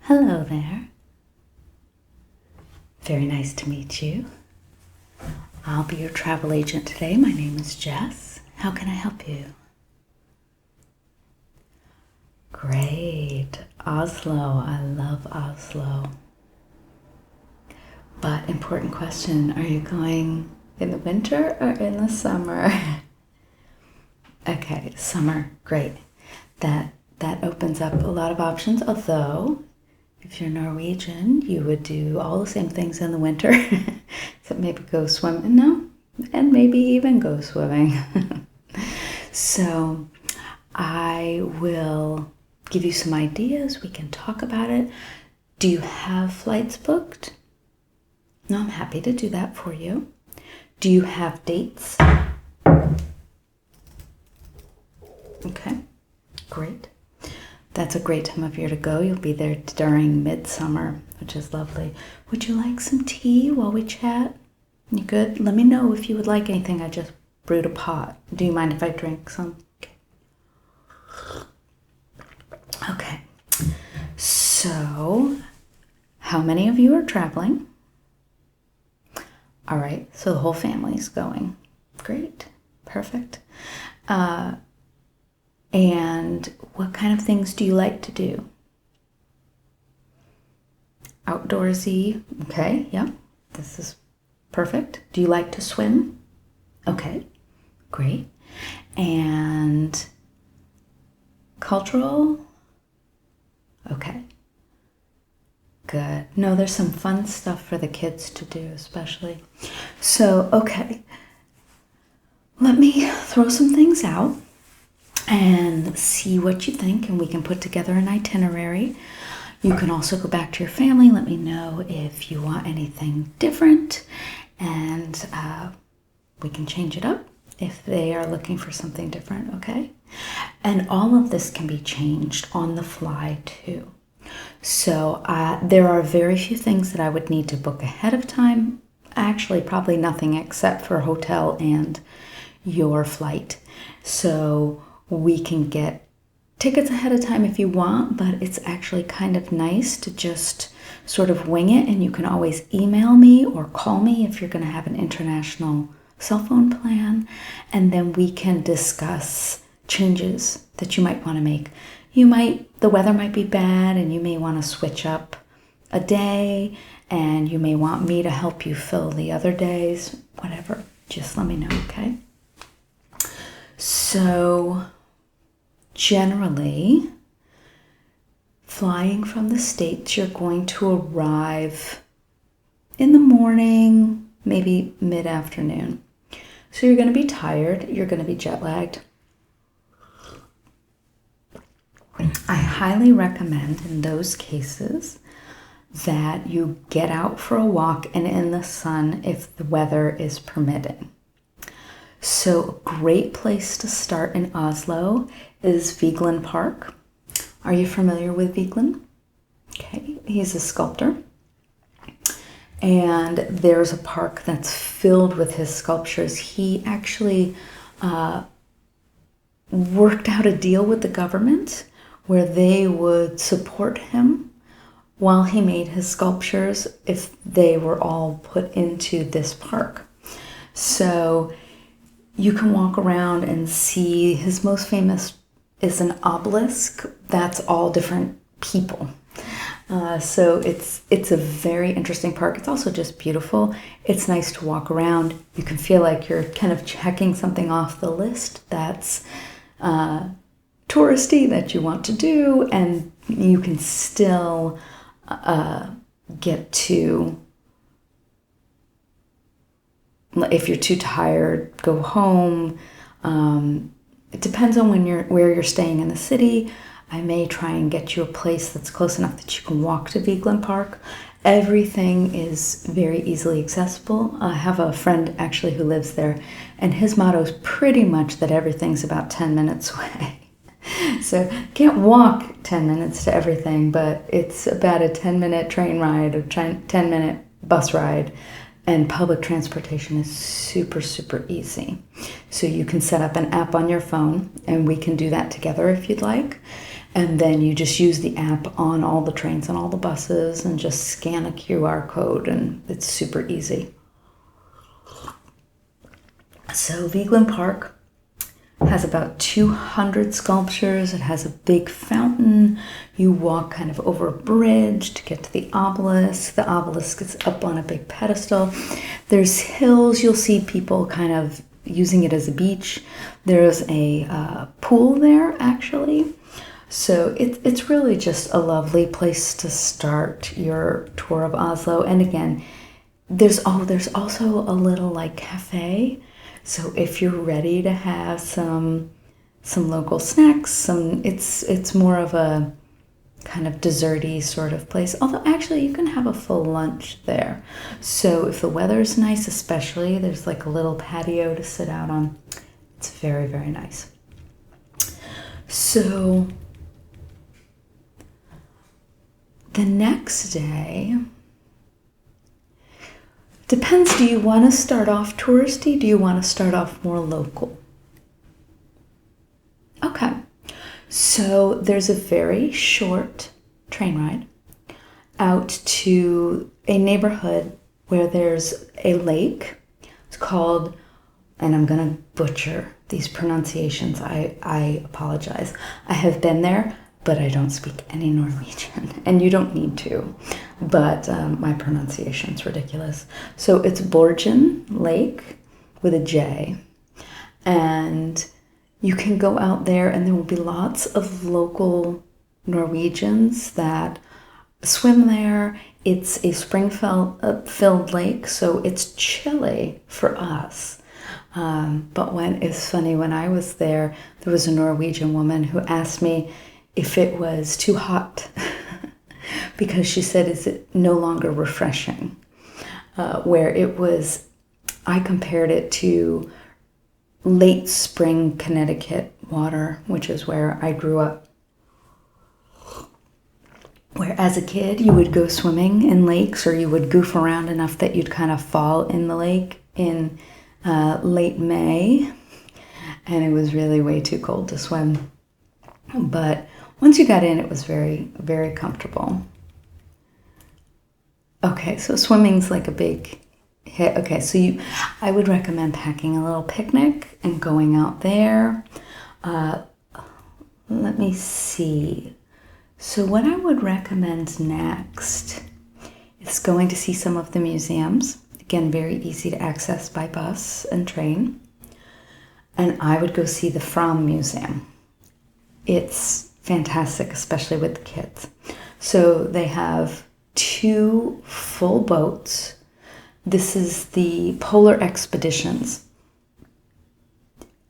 Hello there. Very nice to meet you. I'll be your travel agent today. My name is Jess. How can I help you? Great. Oslo. I love Oslo. But important question, are you going in the winter or in the summer? Okay, summer. Great. That opens up a lot of options, although if you're Norwegian, you would do all the same things in the winter, except maybe go swimming, no, and maybe even go swimming. So I will give you some ideas. We can talk about it. Do you have flights booked? No, I'm happy to do that for you. Do you have dates? Okay, great. That's a great time of year to go. You'll be there during midsummer, which is lovely. Would you like some tea while we chat? You good? Let me know if you would like anything. I just brewed a pot. Do you mind if I drink some? Okay. So, how many of you are traveling? All right, so the whole family's going. Great, perfect. And what kind of things do you like to do? Outdoorsy, okay, yeah, this is perfect. Do you like to swim? Okay, great. And cultural? Okay, good. No, there's some fun stuff for the kids to do, especially. So, okay, let me throw some things out and see what you think, and we can put together an itinerary. You can also go back to your family, let me know if you want anything different, and we can change it up if they are looking for something different, okay? And all of this can be changed on the fly too. So there are very few things that I would need to book ahead of time. Actually, probably nothing except for hotel and your flight. So we can get tickets ahead of time if you want, but it's actually kind of nice to just sort of wing it, and you can always email me or call me if you're going to have an international cell phone plan, and then we can discuss changes that you might want to make. The weather might be bad and you may want to switch up a day, and you may want me to help you fill the other days, whatever. Just let me know, okay? So generally, flying from the States, you're going to arrive in the morning, maybe mid-afternoon. So you're going to be tired, you're going to be jet lagged. I highly recommend in those cases that you get out for a walk and in the sun if the weather is permitting. So a great place to start in Oslo is Vigeland Park. Are you familiar with Vigeland? Okay, he's a sculptor. And there's a park that's filled with his sculptures. He actually worked out a deal with the government where they would support him while he made his sculptures if they were all put into this park. So you can walk around and see his most famous is an obelisk that's all different people. So it's a very interesting park. It's also just beautiful. It's nice to walk around. You can feel like you're kind of checking something off the list that's touristy that you want to do, and you can still get to, if you're too tired, go home. It depends on where you're staying in the city. I may try and get you a place that's close enough that you can walk to Vigeland Park. Everything is very easily accessible. I have a friend actually who lives there, and his motto is pretty much that everything's about 10 minutes away. So can't walk 10 minutes to everything, but it's about a 10-minute train ride or 10-minute bus ride, and public transportation is super, super easy. So you can set up an app on your phone, and we can do that together if you'd like. And then you just use the app on all the trains and all the buses and just scan a QR code, and it's super easy. So Vigeland Park has about 200 sculptures. It has a big fountain. You walk kind of over a bridge to get to the obelisk. The obelisk is up on a big pedestal. There's hills. You'll see people kind of using it as a beach. There's a pool there, actually. So it's really just a lovely place to start your tour of Oslo. And again, there's also a little like cafe. So if you're ready to have some local snacks, it's more of a kind of desserty sort of place. Although actually you can have a full lunch there. So if the weather's nice, especially, there's like a little patio to sit out on. It's very, very nice. So the next day, depends, do you want to start off touristy? Do you want to start off more local? Okay, so there's a very short train ride out to a neighborhood where there's a lake. It's called, and I'm going to butcher these pronunciations, I apologize. I have been there, but I don't speak any Norwegian, and you don't need to, but my pronunciation's ridiculous. So it's Borgen Lake with a J, and you can go out there and there will be lots of local Norwegians that swim there. It's a spring-filled lake, so it's chilly for us. But it's funny, when I was there was a Norwegian woman who asked me if it was too hot because she said, is it no longer refreshing? Where it was, I compared it to late spring Connecticut water, which is where I grew up. Where as a kid, you would go swimming in lakes, or you would goof around enough that you'd kind of fall in the lake in late May, and it was really way too cold to swim. But once you got in, it was very, very comfortable. Okay, so swimming's like a big hit. Okay, so I would recommend packing a little picnic and going out there. Let me see. So what I would recommend next is going to see some of the museums. Again, very easy to access by bus and train. And I would go see the Fram Museum. It's fantastic, especially with the kids. So they have 2 full boats. This is the Polar Expeditions.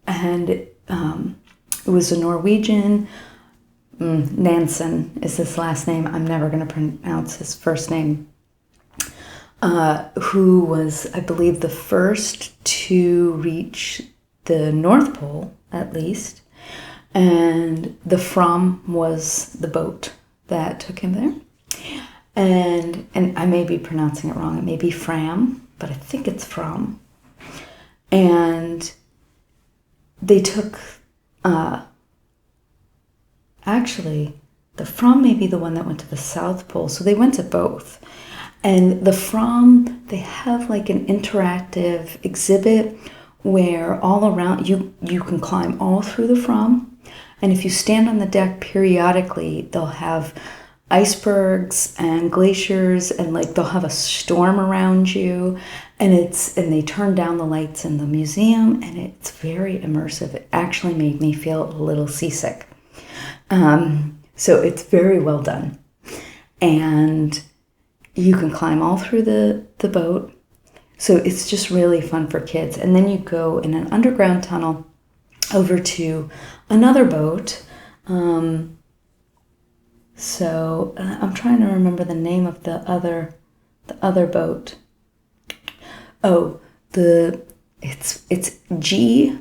And it was a Norwegian, Nansen is his last name. I'm never going to pronounce his first name. Who was, I believe, the first to reach the North Pole, at least. And the Fram was the boat that took him there. And I may be pronouncing it wrong. It may be Fram, but I think it's Fram. And they took, actually, the Fram may be the one that went to the South Pole. So they went to both. And the Fram, they have like an interactive exhibit where all around, you can climb all through the Fram. And if you stand on the deck periodically, they'll have icebergs and glaciers, and like they'll have a storm around you, and they turn down the lights in the museum, and it's very immersive. It actually made me feel a little seasick. So it's very well done. And you can climb all through the boat. So it's just really fun for kids. And then you go in an underground tunnel over to another boat. So I'm trying to remember the name of the other boat. Oh, it's GJOA.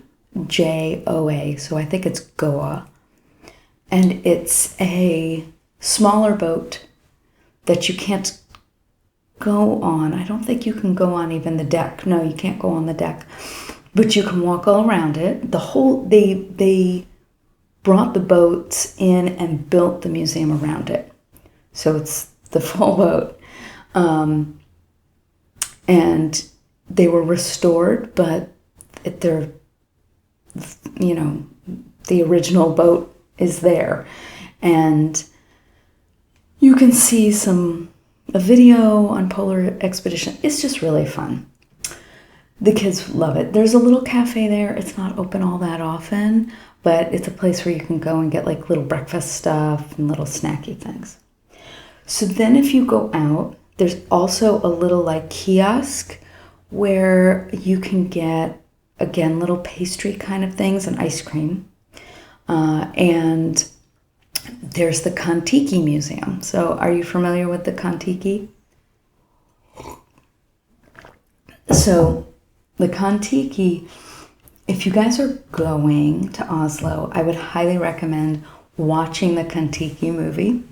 So I think it's Goa. And it's a smaller boat that you can't go on. I don't think you can go on even the deck. No, you can't go on the deck. But you can walk all around it. The whole, they brought the boats in and built the museum around it. So it's the full boat. And they were restored, but they're, the original boat is there. And you can see a video on Polar Expedition. It's just really fun. The kids love it. There's a little cafe there. It's not open all that often, but it's a place where you can go and get like little breakfast stuff and little snacky things. So then if you go out, there's also a little like kiosk where you can get, again, little pastry kind of things and ice cream. And there's the Kon-Tiki Museum. So are you familiar with the Kon-Tiki? So the Kon-Tiki, if you guys are going to Oslo, I would highly recommend watching the Kon-Tiki movie.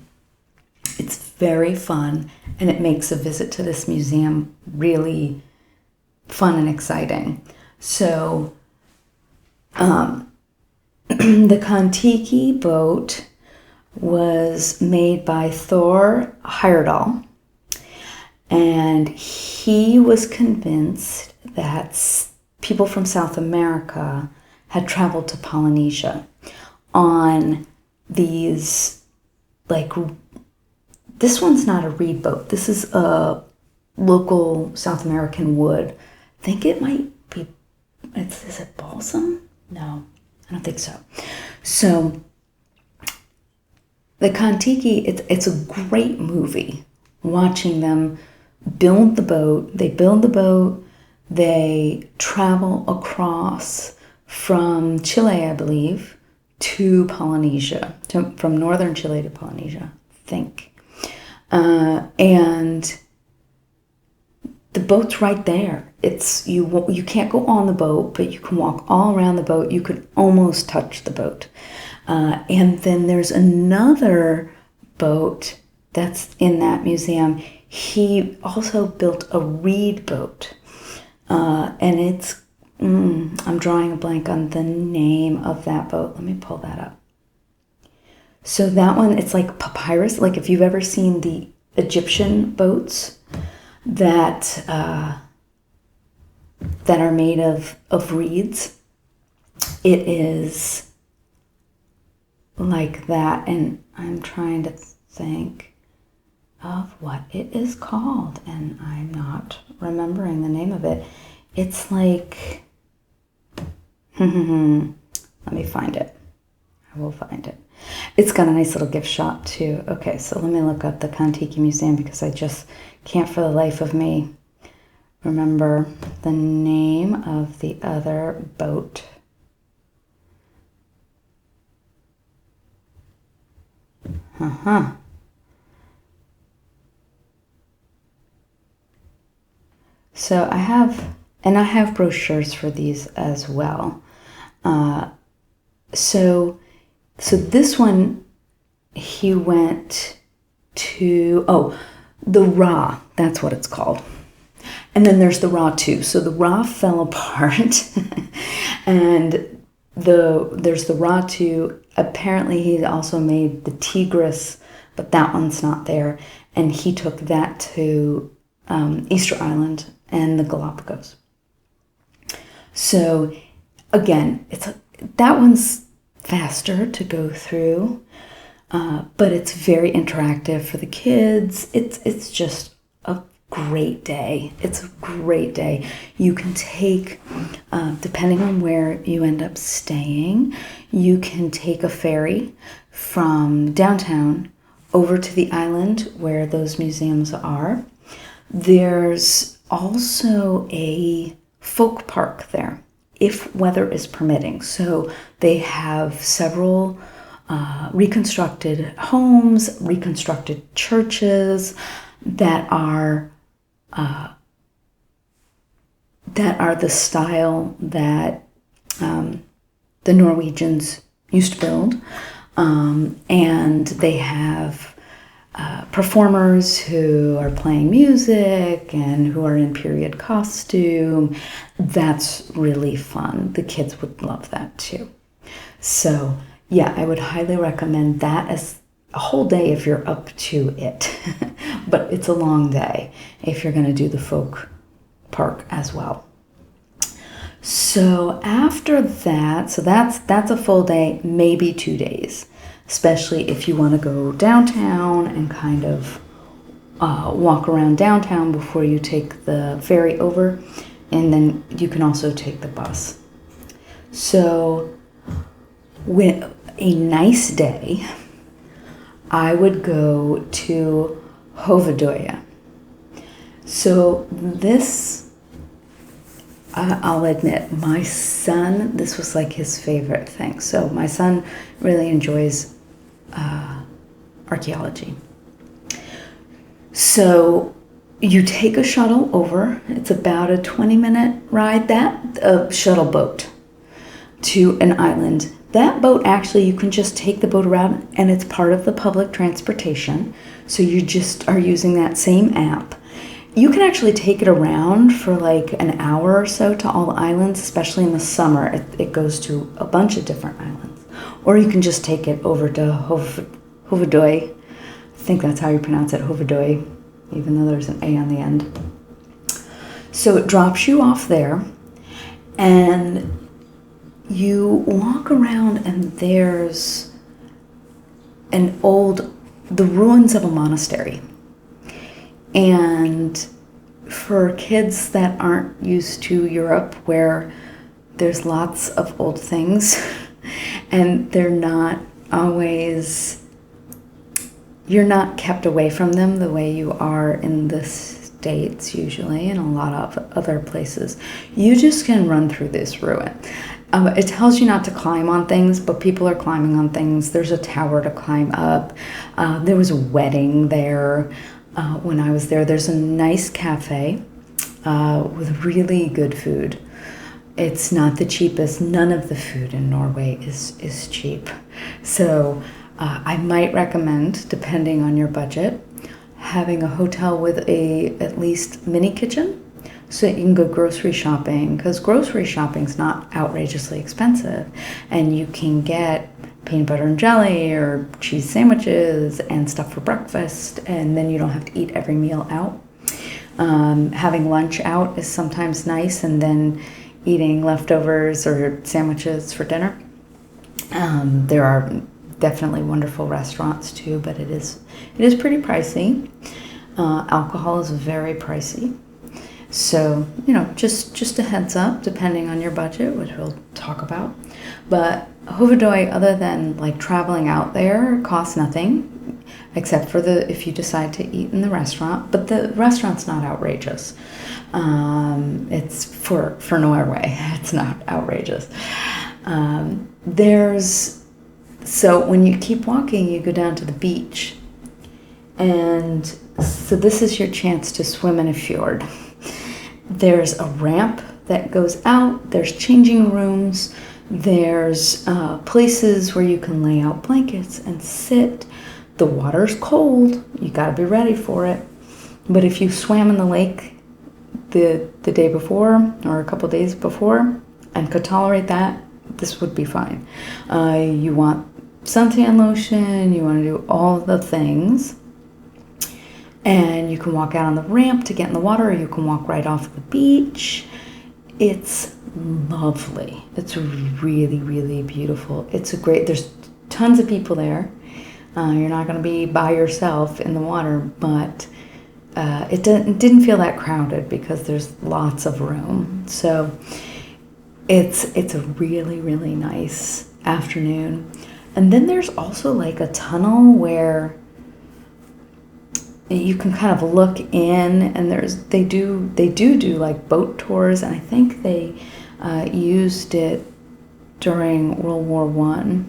It's very fun, and it makes a visit to this museum really fun and exciting. So the Kon-Tiki boat was made by Thor Heyerdahl, and he was convinced that people from South America had traveled to Polynesia on these, like, this one's not a reed boat. This is a local South American wood. I think it might be, is it balsam? No, I don't think so. So the Kon-Tiki, it's a great movie. Watching them build the boat. They build the boat. They travel across from Chile, I believe, to Polynesia, from northern Chile to Polynesia, I think. And the boat's right there. It's you can't go on the boat, but you can walk all around the boat. You can almost touch the boat. And then there's another boat that's in that museum. He also built a reed boat. And it's, I'm drawing a blank on the name of that boat. Let me pull that up. So that one, it's like papyrus. Like if you've ever seen the Egyptian boats that are made of reeds, it is like that. And I'm trying to think of what it is called, and I'm not remembering the name of it. It's like, let me find it. I will find it. It's got a nice little gift shop too. Okay, so let me look up the Kon-Tiki Museum because I just can't for the life of me remember the name of the other boat. So I have brochures for these as well. So this one, he went to, the Ra, that's what it's called. And then there's the Ra 2. So the Ra fell apart, and there's the Ra 2. Apparently he also made the Tigris, but that one's not there. And he took that to Easter Island and the Galapagos. So again, that one's faster to go through, but it's very interactive for the kids. It's just a great day. It's a great day. You can take, depending on where you end up staying, you can take a ferry from downtown over to the island where those museums are. There's also a folk park there, if weather is permitting. So they have several reconstructed homes, reconstructed churches that are the style that the Norwegians used to build. And they have performers who are playing music and who are in period costume. That's really fun. The kids would love that too. So yeah, I would highly recommend that as a whole day if you're up to it. But it's a long day if you're going to do the folk park as well. So after that, so that's a full day, maybe 2 days, especially if you want to go downtown and kind of walk around downtown before you take the ferry over, and then you can also take the bus. So with a nice day, I would go to Hovedøya. So this, I'll admit, my son, this was like his favorite thing. So my son really enjoys archaeology. So you take a shuttle over. It's about a 20-minute ride, a shuttle boat to an island. That boat, actually, you can just take the boat around, and it's part of the public transportation. So you just are using that same app. You can actually take it around for like an hour or so to all the islands, especially in the summer. It goes to a bunch of different islands. Or you can just take it over to Hovedøy. I think that's how you pronounce it, Hovedøy, even though there's an A on the end. So it drops you off there, and you walk around, and there's the ruins of a monastery. And for kids that aren't used to Europe, where there's lots of old things, and they're not always, you're not kept away from them the way you are in the States usually, and a lot of other places. You just can run through this ruin. It tells you not to climb on things, but people are climbing on things. There's a tower to climb up. There was a wedding there when I was there. There's a nice cafe with really good food. It's not the cheapest. None of the food in Norway is cheap. So I might recommend, depending on your budget, having a hotel with at least mini kitchen, so that you can go grocery shopping, because grocery shopping's not outrageously expensive, and you can get peanut butter and jelly or cheese sandwiches and stuff for breakfast, and then you don't have to eat every meal out. Having lunch out is sometimes nice, and then eating leftovers or sandwiches for dinner. There are definitely wonderful restaurants too, but it is pretty pricey. Alcohol is very pricey. So, just a heads up, depending on your budget, which we'll talk about. But Hovedøy, other than like traveling out there, costs nothing, except for if you decide to eat in the restaurant. But the restaurant's not outrageous. It's for Norway, it's not outrageous. So when you keep walking, you go down to the beach. And so this is your chance to swim in a fjord. There's a ramp that goes out, there's changing rooms, there's places where you can lay out blankets and sit. The water's cold, you gotta be ready for it. But if you swam in the lake the day before or a couple days before and could tolerate that, this would be fine. You want suntan lotion, you want to do all the things. And you can walk out on the ramp to get in the water, or you can walk right off the beach. It's lovely. It's really, really beautiful. There's tons of people there. You're not going to be by yourself in the water, but it didn't feel that crowded because there's lots of room. So it's a really, really nice afternoon. And then there's also like a tunnel where you can kind of look in, and they do like boat tours, and I think they used it during World War I.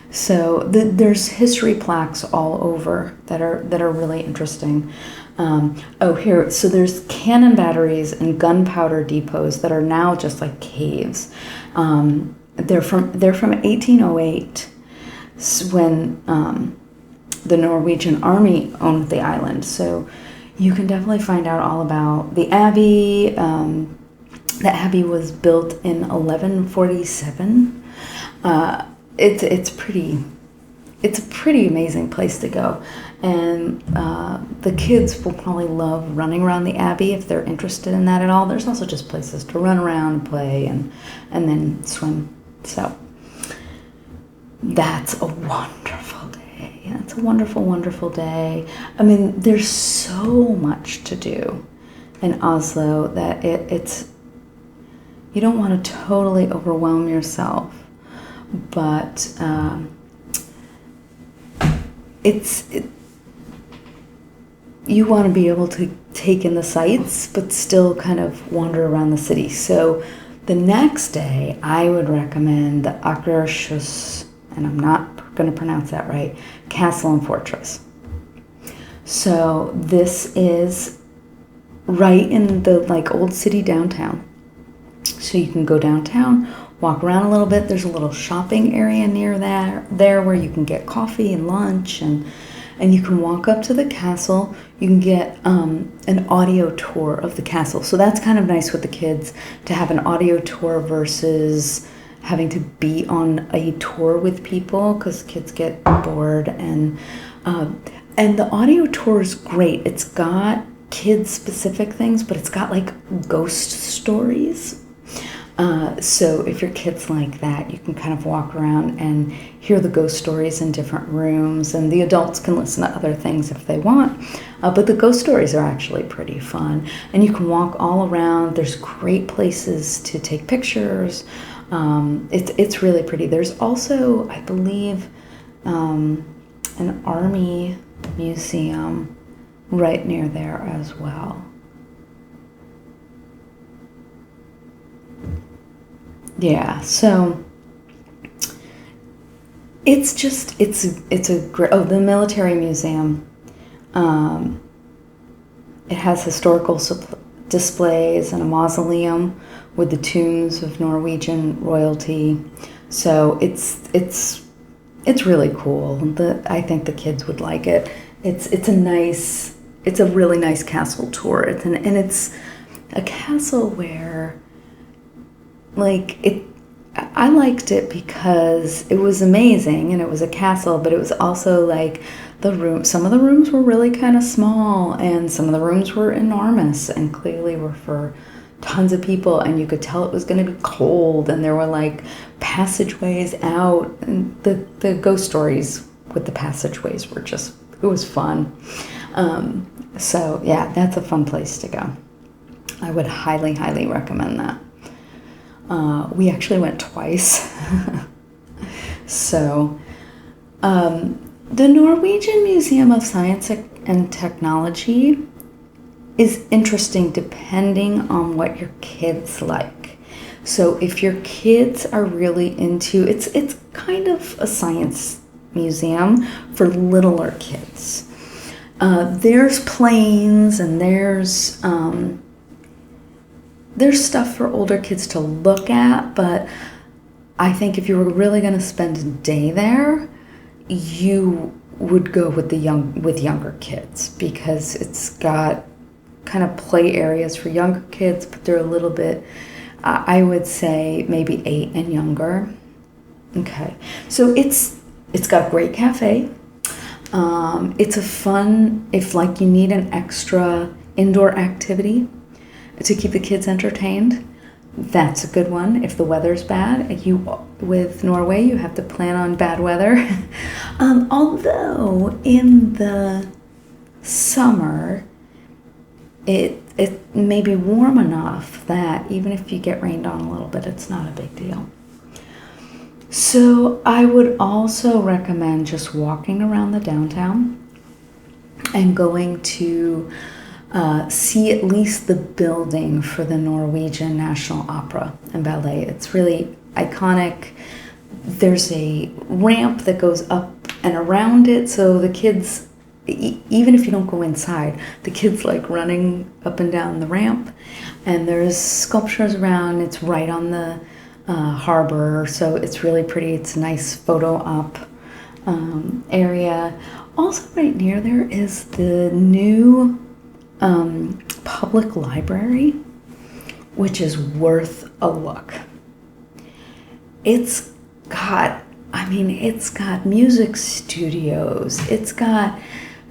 So there's history plaques all over that are really interesting. Here, so there's cannon batteries and gunpowder depots that are now just like caves. They're from 1808, when the Norwegian army owned the island. So you can definitely find out all about the abbey. The abbey was built in 1147. it's a pretty amazing place to go. And the kids will probably love running around the Abbey if they're interested in that at all. There's also just places to run around and play and then swim. So that's a wonderful day. That's a wonderful, wonderful day. I mean, there's so much to do in Oslo that it's you don't want to totally overwhelm yourself, but you want to be able to take in the sights, but still kind of wander around the city. So the next day, I would recommend the Akershus, and I'm not going to pronounce that right, Castle and Fortress. So this is right in the old city downtown. So you can go downtown, walk around a little bit. There's a little shopping area near there where you can get coffee and lunch, and you can walk up to the castle. You can get an audio tour of the castle. So that's kind of nice with the kids to have an audio tour versus having to be on a tour with people, because kids get bored. And the audio tour is great. It's got kid-specific things, but it's got ghost stories. So if your kids like that, you can kind of walk around and hear the ghost stories in different rooms, and the adults can listen to other things if they want. But the ghost stories are actually pretty fun, and you can walk all around. There's great places to take pictures. It's really pretty. There's also, I believe, an army museum right near there as well. Yeah, so it's a great, the military museum. It has historical displays and a mausoleum with the tombs of Norwegian royalty. So it's really cool. I think the kids would like it. It's a really nice castle tour. It's a castle where I liked it because it was amazing and it was a castle, but it was also some of the rooms were really kind of small, and some of the rooms were enormous and clearly were for tons of people, and you could tell it was going to be cold, and there were passageways out, and the ghost stories with the passageways were it was fun. So yeah, that's a fun place to go. I would highly, highly recommend that. We actually went twice. So, the Norwegian Museum of Science and Technology is interesting depending on what your kids like. So if your kids are really into, it's kind of a science museum for littler kids. There's planes and there's stuff for older kids to look at, but I think if you were really going to spend a day there, you would go with younger kids, because it's got kind of play areas for younger kids, but they're a little bit, I would say maybe 8 and younger. Okay, so it's got a great cafe. It's a fun, if you need an extra indoor activity to keep the kids entertained, that's a good one. If the weather's bad, with Norway, you have to plan on bad weather. Although in the summer, it may be warm enough that even if you get rained on a little bit, it's not a big deal. So I would also recommend just walking around the downtown and going to see at least the building for the Norwegian National Opera and Ballet. It's really iconic. There's a ramp that goes up and around it, so the kids, even if you don't go inside, the kids like running up and down the ramp. And there's sculptures around. It's right on the harbor, so it's really pretty. It's a nice photo op area. Also right near there is the new public library, which is worth a look. It's got I mean, it's got music studios. It's got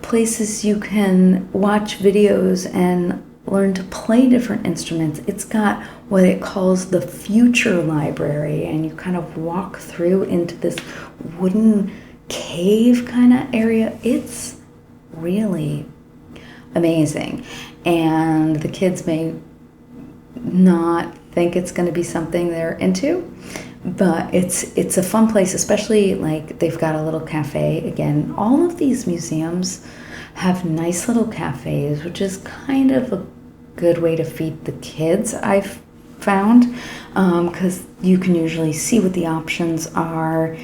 places you can watch videos and learn to play different instruments. It's got what it calls the future library, and you kind of walk through into this wooden cave kind of area. It's really amazing, and the kids may not think it's going to be something they're into, but it's a fun place, especially like they've got a little cafe. Again, all of these museums have nice little cafes, which is kind of a good way to feed the kids, I've found, because you can usually see what the options are.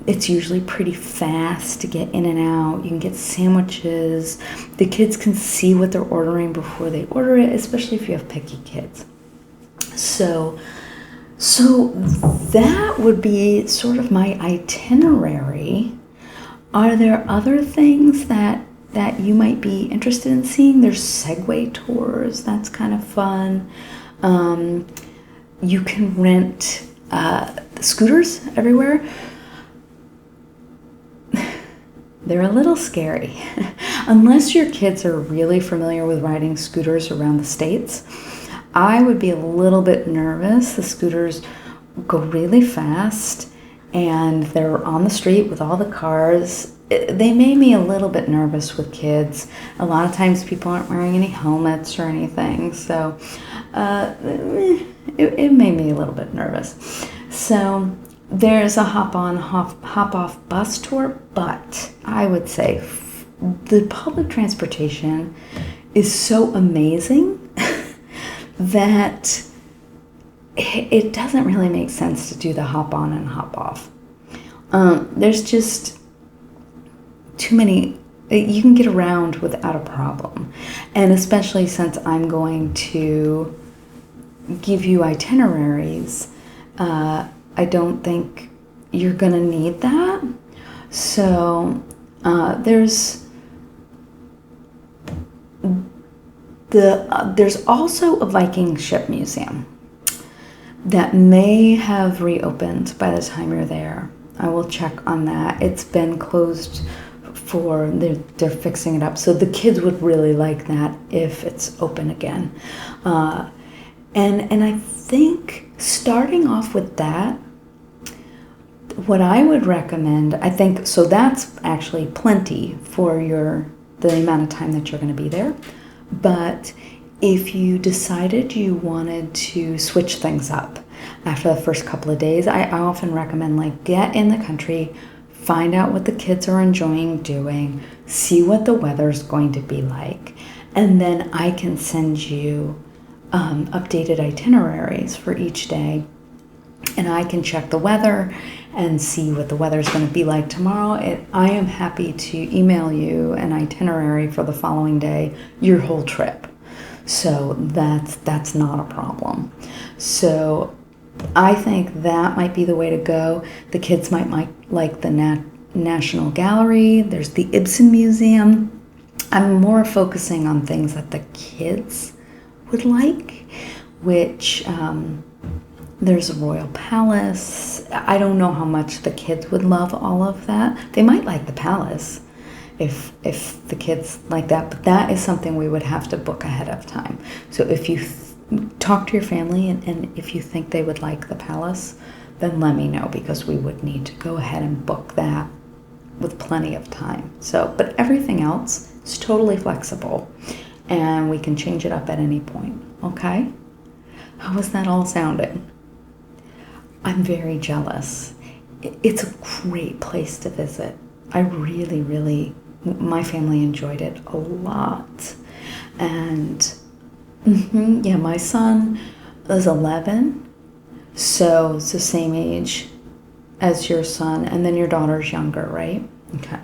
It's usually pretty fast to get in and out. You can get sandwiches. The kids can see what they're ordering before they order it, especially if you have picky kids. So that would be sort of my itinerary. Are there other things that you might be interested in seeing? There's Segway tours. That's kind of fun. You can rent scooters everywhere. They're a little scary. Unless your kids are really familiar with riding scooters around the States, I would be a little bit nervous. The scooters go really fast, and they're on the street with all the cars. They made me a little bit nervous with kids. A lot of times people aren't wearing any helmets or anything, so it made me a little bit nervous. So there's a hop-on, hop-off bus tour, but I would say the public transportation is so amazing that it doesn't really make sense to do the hop-on and hop-off. There's just too many. You can get around without a problem, and especially since I'm going to give you itineraries, I don't think you're going to need that. So there's also a Viking ship museum that may have reopened by the time you're there. I will check on that. It's been closed for, they're fixing it up. So the kids would really like that if it's open again. And I think starting off with that, what I would recommend, I think, so that's actually plenty for the amount of time that you're going to be there. But if you decided you wanted to switch things up after the first couple of days, I often recommend, like, get in the country, find out what the kids are enjoying doing, see what the weather's going to be like, and then I can send you updated itineraries for each day, and I can check the weather and see what the weather's going to be like tomorrow. I am happy to email you an itinerary for the following day, your whole trip. So that's not a problem. So I think that might be the way to go. The kids might like the National Gallery. There's the Ibsen Museum. I'm more focusing on things that the kids would like, which there's a royal palace. I don't know how much the kids would love all of that. They might like the palace if the kids like that, but that is something we would have to book ahead of time. So if you talk to your family and if you think they would like the palace, then let me know, because we would need to go ahead and book that with plenty of time. So, but everything else is totally flexible, and we can change it up at any point, okay? How is that all sounding? I'm very jealous. It's a great place to visit. I really, really, my family enjoyed it a lot. And yeah, my son is 11, so it's the same age as your son, and then your daughter's younger, right? Okay.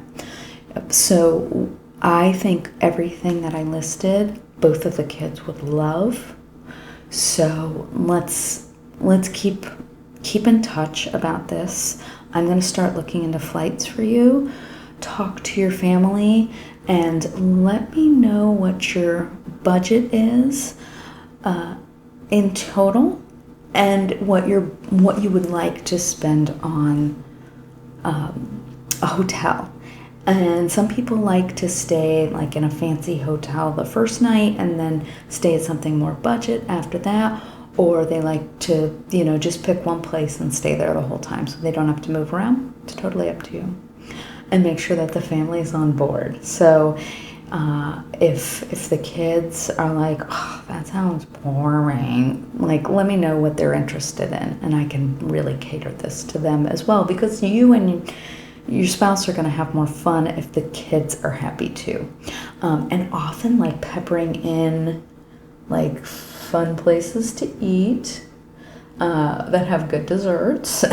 So I think everything that I listed, both of the kids would love. So let's keep in touch about this. I'm going to start looking into flights for you. Talk to your family and let me know what your budget is in total, and what you would like to spend on a hotel. And some people like to stay like in a fancy hotel the first night and then stay at something more budget after that. Or they like to, just pick one place and stay there the whole time so they don't have to move around. It's totally up to you. And make sure that the family is on board. So if the kids are like, oh, that sounds boring, like, let me know what they're interested in, and I can really cater this to them as well, because you and your spouse are going to have more fun if the kids are happy too. And often, like, peppering in like fun places to eat that have good desserts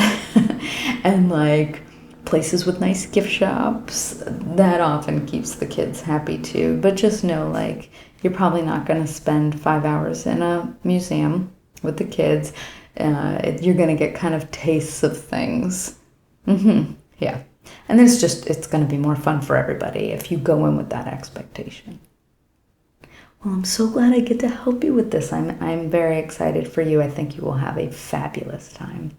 and like places with nice gift shops, that often keeps the kids happy too. But just know, like, you're probably not going to spend 5 hours in a museum with the kids. You're going to get kind of tastes of things. Yeah. And it's going to be more fun for everybody if you go in with that expectation. Well, I'm so glad I get to help you with this. I'm very excited for you. I think you will have a fabulous time.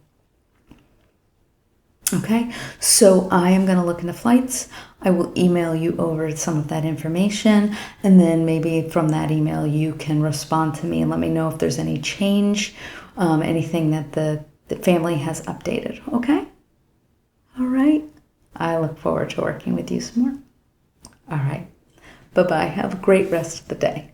Okay, so I am going to look into flights. I will email you over some of that information, and then maybe from that email you can respond to me and let me know if there's any change, anything that the family has updated. Okay? All right. I look forward to working with you some more. All right. Bye-bye. Have a great rest of the day.